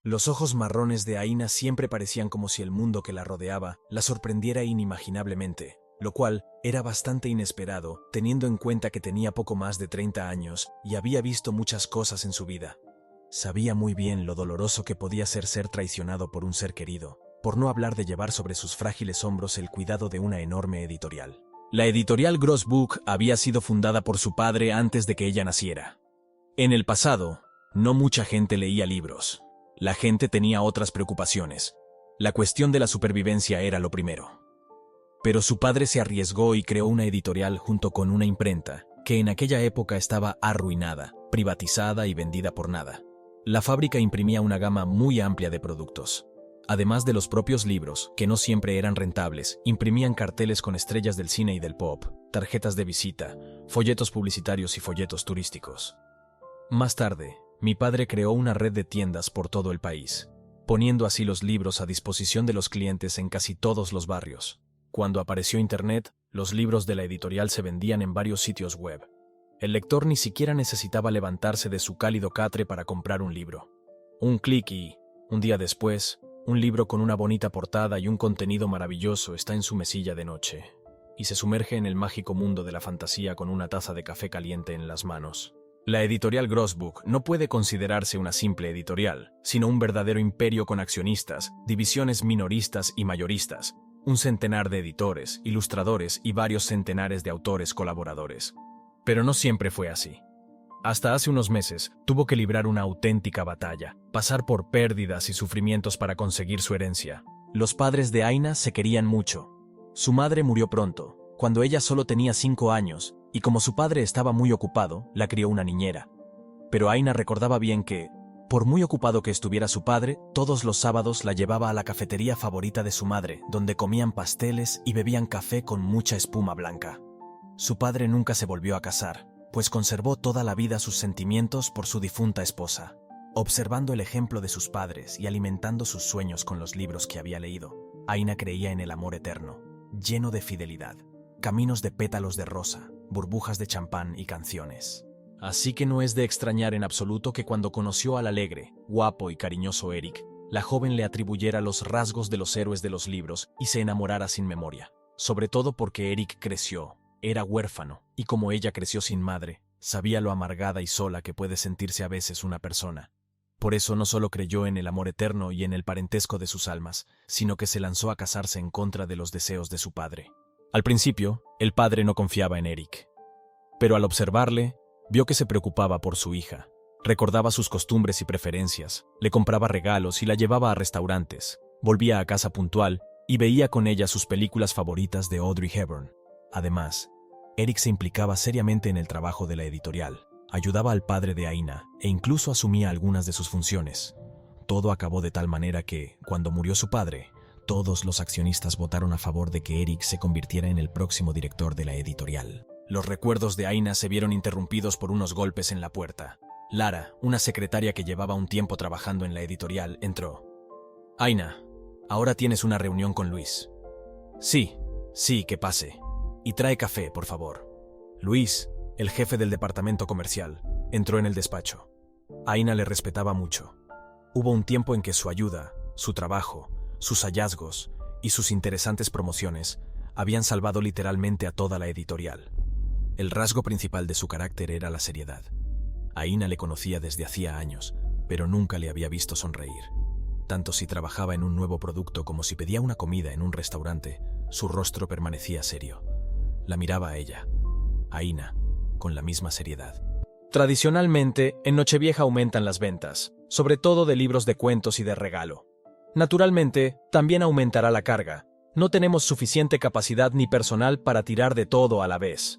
Los ojos marrones de Aina siempre parecían como si el mundo que la rodeaba la sorprendiera inimaginablemente, lo cual era bastante inesperado, teniendo en cuenta que tenía poco más de 30 años y había visto muchas cosas en su vida. Sabía muy bien lo doloroso que podía ser traicionado por un ser querido, por no hablar de llevar sobre sus frágiles hombros el cuidado de una enorme editorial. La editorial Gross Book había sido fundada por su padre antes de que ella naciera. En el pasado, no mucha gente leía libros. La gente tenía otras preocupaciones. La cuestión de la supervivencia era lo primero. Pero su padre se arriesgó y creó una editorial junto con una imprenta, que en aquella época estaba arruinada, privatizada y vendida por nada. La fábrica imprimía una gama muy amplia de productos. Además de los propios libros, que no siempre eran rentables, imprimían carteles con estrellas del cine y del pop, tarjetas de visita, folletos publicitarios y folletos turísticos. Más tarde, mi padre creó una red de tiendas por todo el país, poniendo así los libros a disposición de los clientes en casi todos los barrios. Cuando apareció Internet, los libros de la editorial se vendían en varios sitios web. El lector ni siquiera necesitaba levantarse de su cálido catre para comprar un libro. Un clic y, un día después, un libro con una bonita portada y un contenido maravilloso está en su mesilla de noche, y se sumerge en el mágico mundo de la fantasía con una taza de café caliente en las manos. La editorial Gross Book no puede considerarse una simple editorial, sino un verdadero imperio con accionistas, divisiones minoristas y mayoristas, un centenar de editores, ilustradores y varios centenares de autores colaboradores. Pero no siempre fue así. Hasta hace unos meses tuvo que librar una auténtica batalla, pasar por pérdidas y sufrimientos para conseguir su herencia. Los padres de Aina se querían mucho. Su madre murió pronto, cuando ella solo tenía 5 años, y como su padre estaba muy ocupado, la crió una niñera. Pero Aina recordaba bien que, por muy ocupado que estuviera su padre, todos los sábados la llevaba a la cafetería favorita de su madre, donde comían pasteles y bebían café con mucha espuma blanca. Su padre nunca se volvió a casar, pues conservó toda la vida sus sentimientos por su difunta esposa. Observando el ejemplo de sus padres y alimentando sus sueños con los libros que había leído, Aina creía en el amor eterno, lleno de fidelidad, caminos de pétalos de rosa, burbujas de champán y canciones. Así que no es de extrañar en absoluto que cuando conoció al alegre, guapo y cariñoso Eric, la joven le atribuyera los rasgos de los héroes de los libros y se enamorara sin memoria. Sobre todo porque Eric creció, era huérfano, y como ella creció sin madre, sabía lo amargada y sola que puede sentirse a veces una persona. Por eso no solo creyó en el amor eterno y en el parentesco de sus almas, sino que se lanzó a casarse en contra de los deseos de su padre. Al principio, el padre no confiaba en Eric. Pero al observarle, vio que se preocupaba por su hija. Recordaba sus costumbres y preferencias, le compraba regalos y la llevaba a restaurantes, volvía a casa puntual y veía con ella sus películas favoritas de Audrey Hepburn. Además, Eric se implicaba seriamente en el trabajo de la editorial, ayudaba al padre de Aina e incluso asumía algunas de sus funciones. Todo acabó de tal manera que, cuando murió su padre, todos los accionistas votaron a favor de que Eric se convirtiera en el próximo director de la editorial. Los recuerdos de Aina se vieron interrumpidos por unos golpes en la puerta. Lara, una secretaria que llevaba un tiempo trabajando en la editorial, entró. «Aina, ahora tienes una reunión con Luis». Sí, que pase. Y trae café, por favor». Luis, el jefe del departamento comercial, entró en el despacho. Aina le respetaba mucho. Hubo un tiempo en que su ayuda, su trabajo, sus hallazgos y sus interesantes promociones habían salvado literalmente a toda la editorial. El rasgo principal de su carácter era la seriedad. Aina le conocía desde hacía años, pero nunca le había visto sonreír. Tanto si trabajaba en un nuevo producto como si pedía una comida en un restaurante, su rostro permanecía serio. La miraba a ella, Aina, con la misma seriedad. Tradicionalmente, en Nochevieja aumentan las ventas, sobre todo de libros de cuentos y de regalo. Naturalmente, también aumentará la carga. No tenemos suficiente capacidad ni personal para tirar de todo a la vez.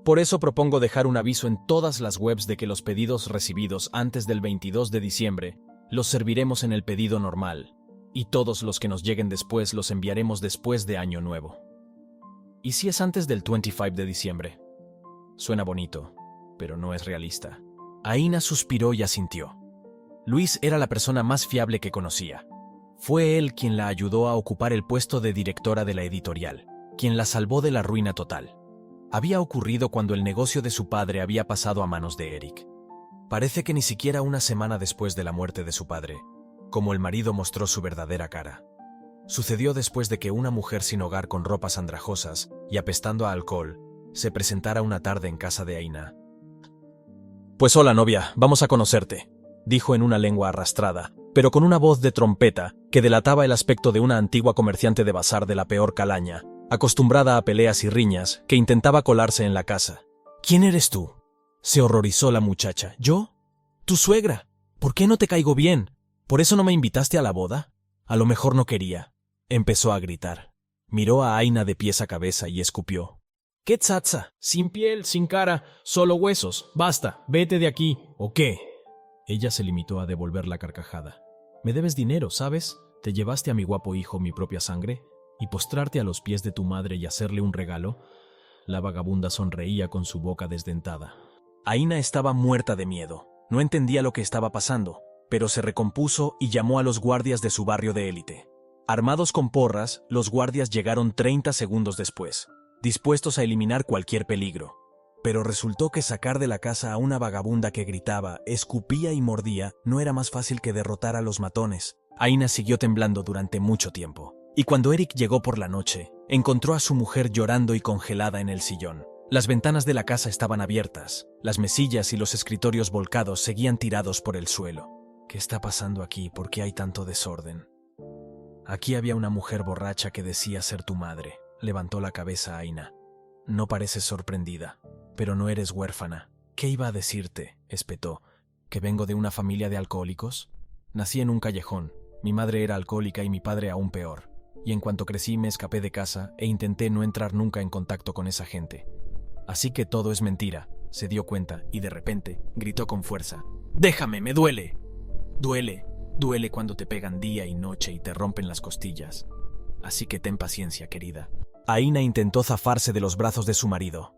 Por eso propongo dejar un aviso en todas las webs de que los pedidos recibidos antes del 22 de diciembre los serviremos en el pedido normal, y todos los que nos lleguen después los enviaremos después de Año Nuevo. ¿Y si es antes del 25 de diciembre? Suena bonito, pero no es realista. Aina suspiró y asintió. Luis era la persona más fiable que conocía. Fue él quien la ayudó a ocupar el puesto de directora de la editorial, quien la salvó de la ruina total. Había ocurrido cuando el negocio de su padre había pasado a manos de Eric. Parece que ni siquiera una semana después de la muerte de su padre, como el marido mostró su verdadera cara. Sucedió después de que una mujer sin hogar con ropas andrajosas y apestando a alcohol se presentara una tarde en casa de Aina. «Pues hola, novia, vamos a conocerte», dijo en una lengua arrastrada, pero con una voz de trompeta que delataba el aspecto de una antigua comerciante de bazar de la peor calaña, acostumbrada a peleas y riñas, que intentaba colarse en la casa. «¿Quién eres tú?», se horrorizó la muchacha. «¿Yo? Tu suegra. ¿Por qué no te caigo bien? ¿Por eso no me invitaste a la boda? A lo mejor no quería». Empezó a gritar. Miró a Aina de pies a cabeza y escupió. «¿Qué tzatza? Sin piel, sin cara, solo huesos. Basta, vete de aquí, ¿o qué?». Ella se limitó a devolver la carcajada. «Me debes dinero, ¿sabes? Te llevaste a mi guapo hijo mi propia sangre. ¿Y postrarte a los pies de tu madre y hacerle un regalo?». La vagabunda sonreía con su boca desdentada. Aina estaba muerta de miedo. No entendía lo que estaba pasando, pero se recompuso y llamó a los guardias de su barrio de élite. Armados con porras, los guardias llegaron 30 segundos después, dispuestos a eliminar cualquier peligro. Pero resultó que sacar de la casa a una vagabunda que gritaba, escupía y mordía no era más fácil que derrotar a los matones. Aina siguió temblando durante mucho tiempo. Y cuando Eric llegó por la noche, encontró a su mujer llorando y congelada en el sillón. Las ventanas de la casa estaban abiertas, las mesillas y los escritorios volcados seguían tirados por el suelo. «¿Qué está pasando aquí? ¿Por qué hay tanto desorden?». «Aquí había una mujer borracha que decía ser tu madre», levantó la cabeza Aina. «No pareces sorprendida, pero no eres huérfana». «¿Qué iba a decirte?», espetó. «¿Que vengo de una familia de alcohólicos? Nací en un callejón. Mi madre era alcohólica y mi padre aún peor. Y en cuanto crecí me escapé de casa e intenté no entrar nunca en contacto con esa gente. Así que todo es mentira». Se dio cuenta y de repente gritó con fuerza. «¡Déjame, me duele! Duele, duele cuando te pegan día y noche y te rompen las costillas. Así que ten paciencia, querida». Aina intentó zafarse de los brazos de su marido.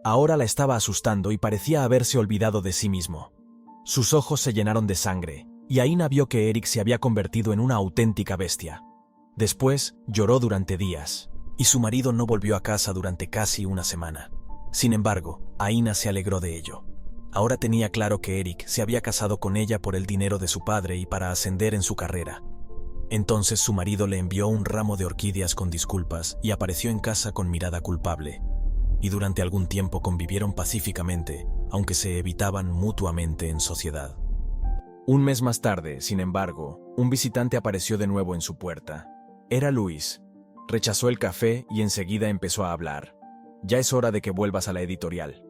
Ahora la estaba asustando y parecía haberse olvidado de sí mismo. Sus ojos se llenaron de sangre y Aina vio que Eric se había convertido en una auténtica bestia. Después lloró durante días y su marido no volvió a casa durante casi una semana. Sin embargo, Aina se alegró de ello. Ahora tenía claro que Eric se había casado con ella por el dinero de su padre y para ascender en su carrera. Entonces su marido le envió un ramo de orquídeas con disculpas y apareció en casa con mirada culpable. Y durante algún tiempo convivieron pacíficamente, aunque se evitaban mutuamente en sociedad. Un mes más tarde, sin embargo, un visitante apareció de nuevo en su puerta. Era Luis. Rechazó el café y enseguida empezó a hablar. «Ya es hora de que vuelvas a la editorial».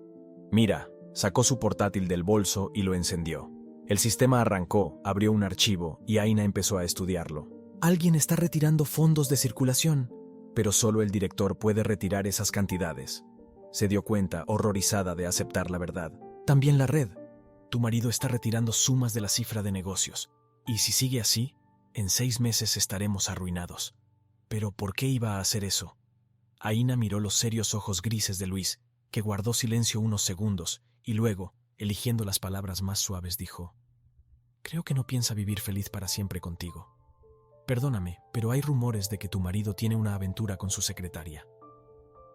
«Mira», sacó su portátil del bolso y lo encendió. El sistema arrancó, abrió un archivo y Aina empezó a estudiarlo. «Alguien está retirando fondos de circulación, pero solo el director puede retirar esas cantidades». Se dio cuenta, horrorizada de aceptar la verdad. «También la red. Tu marido está retirando sumas de la cifra de negocios. Y si sigue así, en 6 meses estaremos arruinados». «¿Pero por qué iba a hacer eso?». Aina miró los serios ojos grises de Luis, que guardó silencio unos segundos, y luego, eligiendo las palabras más suaves, dijo: «Creo que no piensa vivir feliz para siempre contigo. Perdóname, pero hay rumores de que tu marido tiene una aventura con su secretaria».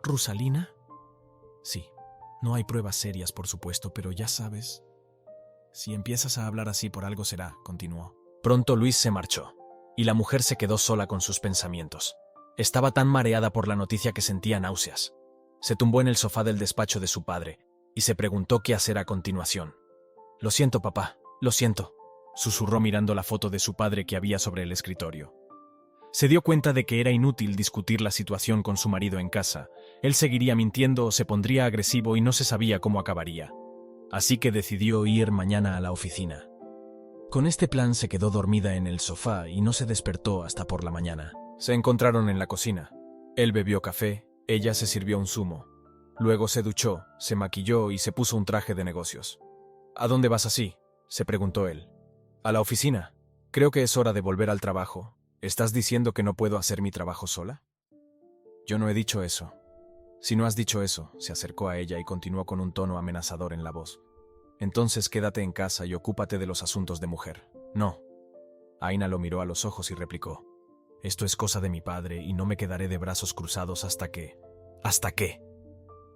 «¿Rusalina?». «Sí. No hay pruebas serias, por supuesto, pero ya sabes». «Si empiezas a hablar así por algo será», continuó. Pronto Luis se marchó, y la mujer se quedó sola con sus pensamientos. Estaba tan mareada por la noticia que sentía náuseas. Se tumbó en el sofá del despacho de su padre y se preguntó qué hacer a continuación. «Lo siento, papá, lo siento», susurró mirando la foto de su padre que había sobre el escritorio. Se dio cuenta de que era inútil discutir la situación con su marido en casa. Él seguiría mintiendo o se pondría agresivo y no se sabía cómo acabaría. Así que decidió ir mañana a la oficina. Con este plan se quedó dormida en el sofá y no se despertó hasta por la mañana. Se encontraron en la cocina. Él bebió café, ella se sirvió un zumo. Luego se duchó, se maquilló y se puso un traje de negocios. «¿A dónde vas así?», se preguntó él. «A la oficina. Creo que es hora de volver al trabajo. ¿Estás diciendo que no puedo hacer mi trabajo sola?». «Yo no he dicho eso». «Si no has dicho eso», se acercó a ella y continuó con un tono amenazador en la voz. «Entonces quédate en casa y ocúpate de los asuntos de mujer». «No». Aina lo miró a los ojos y replicó: «Esto es cosa de mi padre y no me quedaré de brazos cruzados hasta que...». «¿Hasta qué?».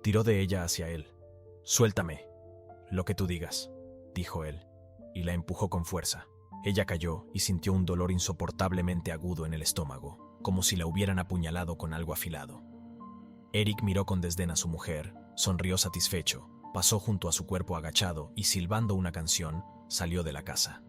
Tiró de ella hacia él. «Suéltame». «Lo que tú digas», dijo él, y la empujó con fuerza. Ella cayó y sintió un dolor insoportablemente agudo en el estómago, como si la hubieran apuñalado con algo afilado. Eric miró con desdén a su mujer, sonrió satisfecho, pasó junto a su cuerpo agachado y silbando una canción, salió de la casa.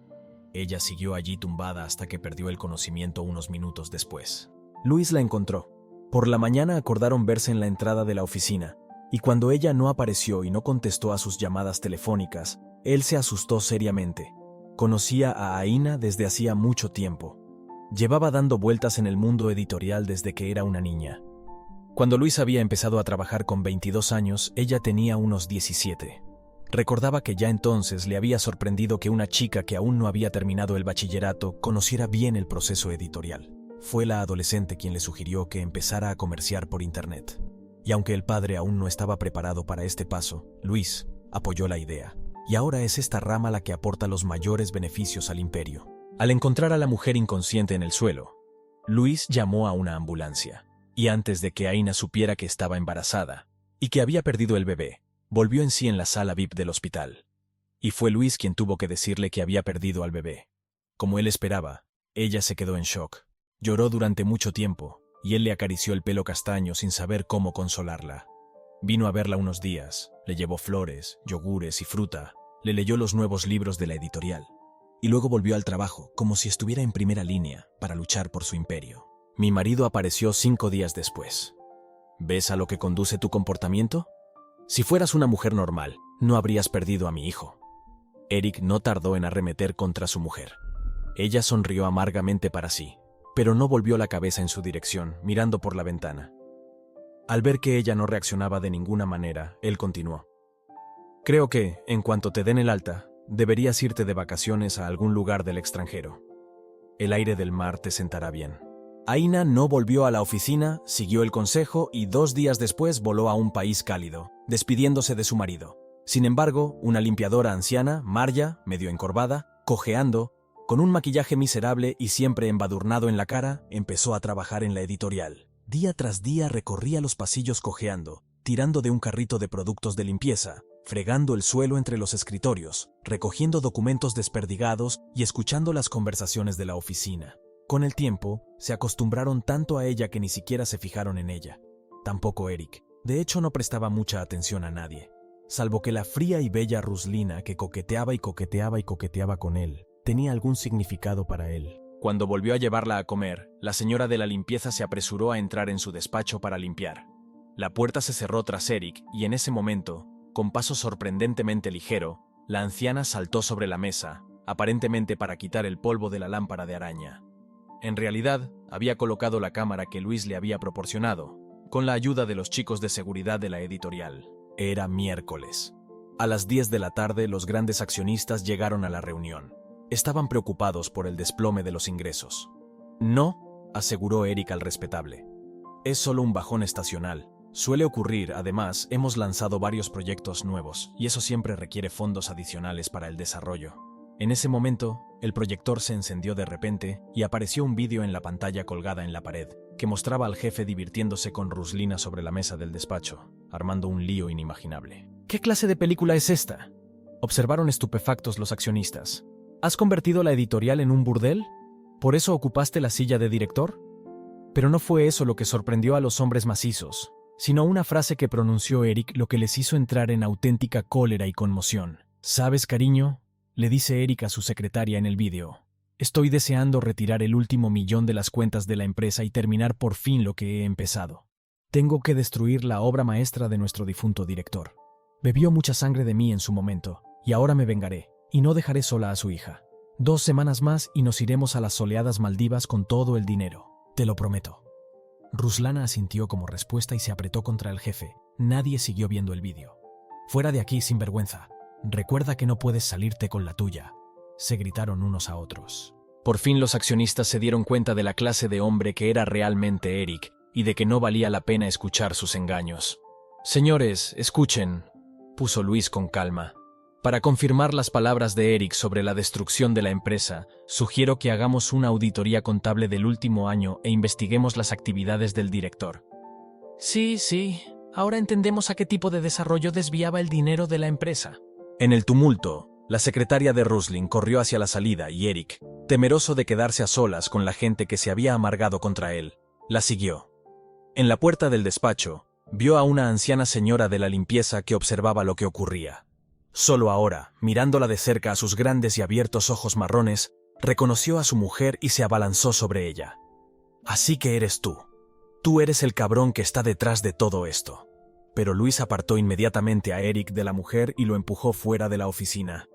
Ella siguió allí tumbada hasta que perdió el conocimiento unos minutos después. Luis la encontró. Por la mañana acordaron verse en la entrada de la oficina, y cuando ella no apareció y no contestó a sus llamadas telefónicas, él se asustó seriamente. Conocía a Aina desde hacía mucho tiempo. Llevaba dando vueltas en el mundo editorial desde que era una niña. Cuando Luis había empezado a trabajar con 22 años, ella tenía unos 17. Recordaba que ya entonces le había sorprendido que una chica que aún no había terminado el bachillerato conociera bien el proceso editorial. Fue la adolescente quien le sugirió que empezara a comerciar por internet. Y aunque el padre aún no estaba preparado para este paso, Luis apoyó la idea. Y ahora es esta rama la que aporta los mayores beneficios al imperio. Al encontrar a la mujer inconsciente en el suelo, Luis llamó a una ambulancia. Y antes de que Aina supiera que estaba embarazada y que había perdido el bebé, volvió en sí en la sala VIP del hospital. Y fue Luis quien tuvo que decirle que había perdido al bebé. Como él esperaba, ella se quedó en shock. Lloró durante mucho tiempo, y él le acarició el pelo castaño sin saber cómo consolarla. Vino a verla unos días, le llevó flores, yogures y fruta, le leyó los nuevos libros de la editorial, y luego volvió al trabajo como si estuviera en primera línea para luchar por su imperio. Mi marido apareció 5 días después. ¿Ves a lo que conduce tu comportamiento? Si fueras una mujer normal, no habrías perdido a mi hijo. Eric no tardó en arremeter contra su mujer. Ella sonrió amargamente para sí, pero no volvió la cabeza en su dirección, mirando por la ventana. Al ver que ella no reaccionaba de ninguna manera, él continuó. Creo que, en cuanto te den el alta, deberías irte de vacaciones a algún lugar del extranjero. El aire del mar te sentará bien. Aina no volvió a la oficina, siguió el consejo y 2 días después voló a un país cálido, despidiéndose de su marido. Sin embargo, una limpiadora anciana, Marja, medio encorvada, cojeando, con un maquillaje miserable y siempre embadurnado en la cara, empezó a trabajar en la editorial. Día tras día recorría los pasillos cojeando, tirando de un carrito de productos de limpieza, fregando el suelo entre los escritorios, recogiendo documentos desperdigados y escuchando las conversaciones de la oficina. Con el tiempo, se acostumbraron tanto a ella que ni siquiera se fijaron en ella. Tampoco Eric. De hecho, no prestaba mucha atención a nadie, salvo que la fría y bella Ruslina que coqueteaba y coqueteaba y coqueteaba con él tenía algún significado para él. Cuando volvió a llevarla a comer, la señora de la limpieza se apresuró a entrar en su despacho para limpiar. La puerta se cerró tras Eric y en ese momento, con paso sorprendentemente ligero, la anciana saltó sobre la mesa, aparentemente para quitar el polvo de la lámpara de araña. En realidad, había colocado la cámara que Luis le había proporcionado, con la ayuda de los chicos de seguridad de la editorial. Era miércoles. A las 10 de la tarde, los grandes accionistas llegaron a la reunión. Estaban preocupados por el desplome de los ingresos. No, aseguró Eric al respetable. Es solo un bajón estacional. Suele ocurrir, además, hemos lanzado varios proyectos nuevos, y eso siempre requiere fondos adicionales para el desarrollo. En ese momento, el proyector se encendió de repente y apareció un vídeo en la pantalla colgada en la pared, que mostraba al jefe divirtiéndose con Ruslina sobre la mesa del despacho, armando un lío inimaginable. ¿Qué clase de película es esta?, observaron estupefactos los accionistas. ¿Has convertido la editorial en un burdel? ¿Por eso ocupaste la silla de director? Pero no fue eso lo que sorprendió a los hombres macizos, sino una frase que pronunció Eric, lo que les hizo entrar en auténtica cólera y conmoción. ¿Sabes, cariño?, le dice Eric a su secretaria en el vídeo. Estoy deseando retirar el último millón de las cuentas de la empresa y terminar por fin lo que he empezado. Tengo que destruir la obra maestra de nuestro difunto director. Bebió mucha sangre de mí en su momento, y ahora me vengaré, y no dejaré sola a su hija. 2 semanas más y nos iremos a las soleadas Maldivas con todo el dinero. Te lo prometo. Ruslana asintió como respuesta y se apretó contra el jefe. Nadie siguió viendo el vídeo. Fuera de aquí, sinvergüenza. Recuerda que no puedes salirte con la tuya, se gritaron unos a otros. Por fin los accionistas se dieron cuenta de la clase de hombre que era realmente Eric y de que no valía la pena escuchar sus engaños. Señores, escuchen, puso Luis con calma. Para confirmar las palabras de Eric sobre la destrucción de la empresa, sugiero que hagamos una auditoría contable del último año e investiguemos las actividades del director. Sí, ahora entendemos a qué tipo de desarrollo desviaba el dinero de la empresa. En el tumulto, La secretaria de Rusling corrió hacia la salida y Eric, temeroso de quedarse a solas con la gente que se había amargado contra él, la siguió. En la puerta del despacho, vio a una anciana señora de la limpieza que observaba lo que ocurría. Solo ahora, mirándola de cerca a sus grandes y abiertos ojos marrones, reconoció a su mujer y se abalanzó sobre ella. «Así que eres tú. Tú eres el cabrón que está detrás de todo esto». Pero Luis apartó inmediatamente a Eric de la mujer y lo empujó fuera de la oficina.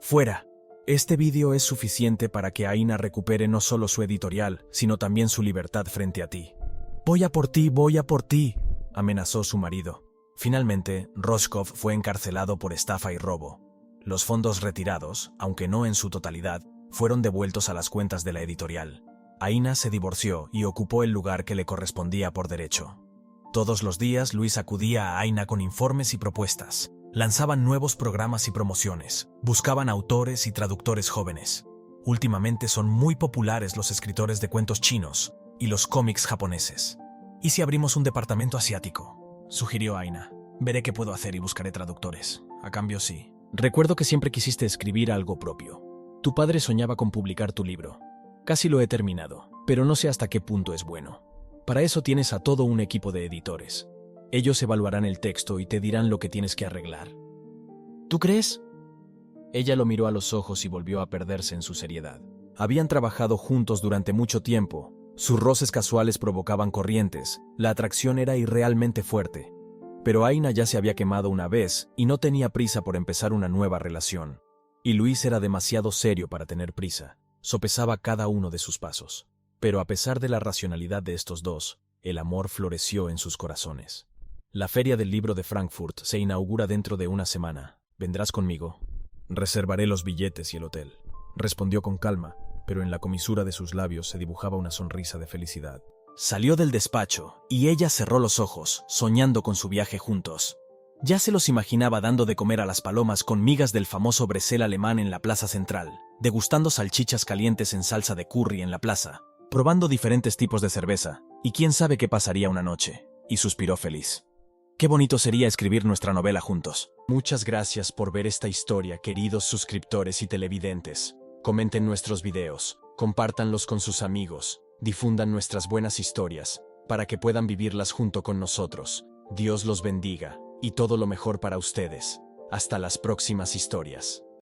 «Fuera. Este vídeo es suficiente para que Aina recupere no solo su editorial, sino también su libertad frente a ti». «Voy a por ti», amenazó su marido. Finalmente, Roscoe fue encarcelado por estafa y robo. Los fondos retirados, aunque no en su totalidad, fueron devueltos a las cuentas de la editorial. Aina se divorció y ocupó el lugar que le correspondía por derecho. Todos los días Luis acudía a Aina con informes y propuestas. Lanzaban nuevos programas y promociones. Buscaban autores y traductores jóvenes. Últimamente son muy populares los escritores de cuentos chinos y los cómics japoneses. ¿Y si abrimos un departamento asiático?, sugirió Aina. Veré qué puedo hacer y buscaré traductores. A cambio, sí. Recuerdo que siempre quisiste escribir algo propio. Tu padre soñaba con publicar tu libro. Casi lo he terminado, pero no sé hasta qué punto es bueno. Para eso tienes a todo un equipo de editores. Ellos evaluarán el texto y te dirán lo que tienes que arreglar. ¿Tú crees? Ella lo miró a los ojos y volvió a perderse en su seriedad. Habían trabajado juntos durante mucho tiempo. Sus roces casuales provocaban corrientes, la atracción era irrealmente fuerte. Pero Aina ya se había quemado una vez y no tenía prisa por empezar una nueva relación. Y Luis era demasiado serio para tener prisa, sopesaba cada uno de sus pasos. Pero a pesar de la racionalidad de estos dos, el amor floreció en sus corazones. La Feria del Libro de Frankfurt se inaugura dentro de una semana. ¿Vendrás conmigo? Reservaré los billetes y el hotel, respondió con calma, pero en la comisura de sus labios se dibujaba una sonrisa de felicidad. Salió del despacho, y ella cerró los ojos, soñando con su viaje juntos. Ya se los imaginaba dando de comer a las palomas con migas del famoso bresel alemán en la plaza central, degustando salchichas calientes en salsa de curry en la plaza, probando diferentes tipos de cerveza, y quién sabe qué pasaría una noche, y suspiró feliz. Qué bonito sería escribir nuestra novela juntos. Muchas gracias por ver esta historia, queridos suscriptores y televidentes. Comenten nuestros videos, compártanlos con sus amigos, difundan nuestras buenas historias, para que puedan vivirlas junto con nosotros. Dios los bendiga, y todo lo mejor para ustedes. Hasta las próximas historias.